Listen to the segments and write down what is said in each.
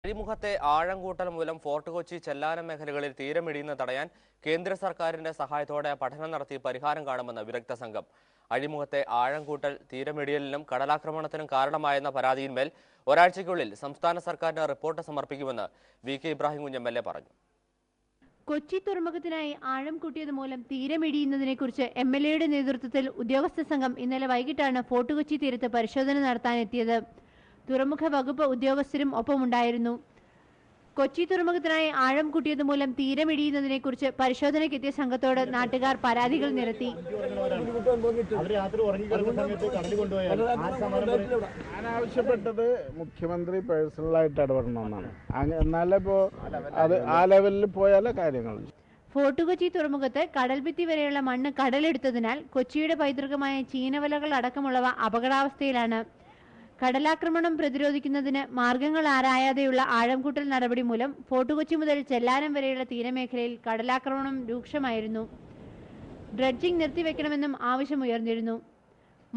അഴിമുഖത്തെ ആഴംകൂട്ടൽ മൂലം ഫോർട്ട് കൊച്ചി ചെല്ലാനം മേഖലകളിൽ തീരമിടിയുന്ന തടയാൻ കേന്ദ്ര സർക്കാരിന്റെ സഹായത്തോടെ പഠനം നടത്തി പരിഹാരം കാണുമെന്ന് വിദഗ്ധ സംഘം. അഴിമുഖത്തെ ആഴംകൂട്ടൽ തീരമിടിയലിനും കടലാക്രമണത്തിനും കാരണമായെന്ന പരാതിയിന്മേൽ ഒരാഴ്ചയ്ക്കുള്ളിൽ സംസ്ഥാന സർക്കാരിന് റിപ്പോർട്ട് സമർപ്പിക്കുമെന്ന് VK ഇബ്രാഹിം കുഞ്ഞ് MLA പറഞ്ഞു. കൊച്ചി തുറമുഖത്തിനായി ആഴം കൂട്ടിയത് മൂലം തീരമിടിയുന്നതിനെക്കുറിച്ച് MLAയുടെ നേതൃത്വത്തിൽ ഉദ്യോഗസ്ഥ സംഘം ഇന്നലെ വൈകിട്ടാണ് ഫോർട്ട് കൊച്ചി തീരത്ത് പരിശോധന നടത്താനെത്തിയത്. തുറമുഖ വകുപ്പ് ഉദ്യോഗസ്ഥരും ഒപ്പമുണ്ടായിരുന്നു. കൊച്ചി തുറമുഖത്തിനായി ആഴം കൂട്ടിയത് മൂലം തീരമിടിയുന്നതിനെക്കുറിച്ച് പരിശോധനയ്ക്കെത്തിയ സംഘത്തോട് നാട്ടുകാർ പരാതികൾ നിരത്തി. ആവശ്യപ്പെട്ടത് മുഖ്യമന്ത്രി പേഴ്സണലായിട്ട് ഇടപെടണമെന്നാണ്. എന്നാലേ ഇപ്പോൾ അത് ആ ലെവലിൽ പോയാലേ കാര്യങ്ങൾ. ഫോർട്ട് കൊച്ചി തുറമുഖത്ത് കടൽഭിത്തി വരെയുള്ള മണ്ണ് കടലെടുത്തതിനാൽ കൊച്ചിയുടെ പൈതൃകമായ ചീനവലകൾ അടക്കമുള്ളവ അപകടാവസ്ഥയിലാണ്. കടലാക്രമണം പ്രതിരോധിക്കുന്നതിന് മാർഗങ്ങൾ ആരായാതെയുള്ള ആഴംകൂട്ടൽ നടപടി മൂലം ഫോർട്ട് കൊച്ചി മുതൽ ചെല്ലാനം വരെയുള്ള തീരമേഖലയിൽ കടലാക്രമണം രൂക്ഷമായിരുന്നു. ഡ്രഡ്ജിംഗ് നിർത്തിവെക്കണമെന്നും ആവശ്യമുയർന്നിരുന്നു.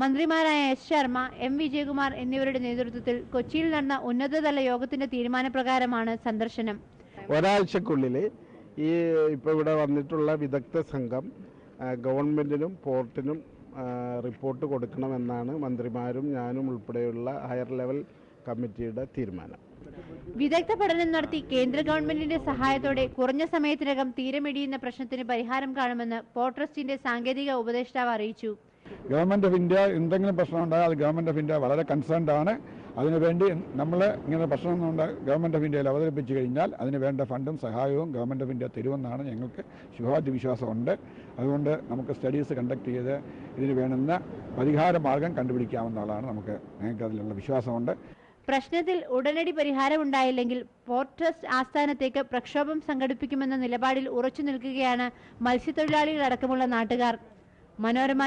മന്ത്രിമാരായ S. ശർമ്മ, M. വിജയകുമാർ എന്നിവരുടെ നേതൃത്വത്തിൽ കൊച്ചിയിൽ നടന്ന ഉന്നതതല യോഗത്തിന്റെ തീരുമാനപ്രകാരമാണ് സന്ദർശനം. ഒരാഴ്ചക്കുള്ളിൽ ഈ ഇപ്പോൾ ഇവിടെ വന്നിട്ടുള്ള വിദഗ്ധ സംഘം ഗവൺമെന്റിനും പോർട്ടിനും റിപ്പോർട്ട് കൊടുക്കണമെന്നാണ് മന്ത്രിമാരും ഞാനും ഉൾപ്പെടെയുള്ള ഹയർ ലെവൽ കമ്മിറ്റിയുടെ തീരുമാനം. വിദഗ്ധ പഠനം നടത്തി കേന്ദ്ര ഗവൺമെന്റിന്റെ സഹായത്തോടെ കുറഞ്ഞ സമയത്തിനകം തീരമിടിയുന്ന പ്രശ്നത്തിന് പരിഹാരം കാണുമെന്ന് പോർട്ട് ട്രസ്റ്റിന്റെ സാങ്കേതിക ഉപദേഷ്ടാവ് അറിയിച്ചു. ഗവൺമെന്റ് ഓഫ് ഇന്ത്യ എന്തെങ്കിലും പ്രശ്നം ഉണ്ടായാൽ അത് ഗവൺമെന്റ് ഓഫ് ഇന്ത്യ വളരെ കൺസേൺഡ് ആണ്. അതിനുവേണ്ടി നമ്മൾ ഇങ്ങനെ പ്രശ്നം ഗവൺമെന്റ് ഓഫ് ഇന്ത്യയിൽ അവതരിപ്പിച്ചു കഴിഞ്ഞാൽ അതിന് വേണ്ട ഫണ്ടും സഹായവും ഗവൺമെന്റ് ഓഫ് ഇന്ത്യ തരുമെന്നാണ് ഞങ്ങൾക്ക് ശുഭാപ്തി വിശ്വാസമുണ്ട്. അതുകൊണ്ട് നമുക്ക് സ്റ്റഡീസ് കണ്ടക്ട് ചെയ്ത് ഇതിന് വേണ്ടുന്ന പരിഹാര മാർഗം കണ്ടുപിടിക്കാമെന്നുള്ളതാണ് ഞങ്ങൾക്ക് അതിലുള്ള വിശ്വാസമുണ്ട്. പ്രശ്നത്തിൽ ഉടനടി പരിഹാരമുണ്ടായില്ലെങ്കിൽ പോർട്ട് ട്രസ്റ്റ് ആസ്ഥാനത്തേക്ക് പ്രക്ഷോഭം സംഘടിപ്പിക്കുമെന്ന നിലപാടിൽ ഉറച്ചു നിൽക്കുകയാണ് മത്സ്യത്തൊഴിലാളികളടക്കമുള്ള നാട്ടുകാർ. മനോരമ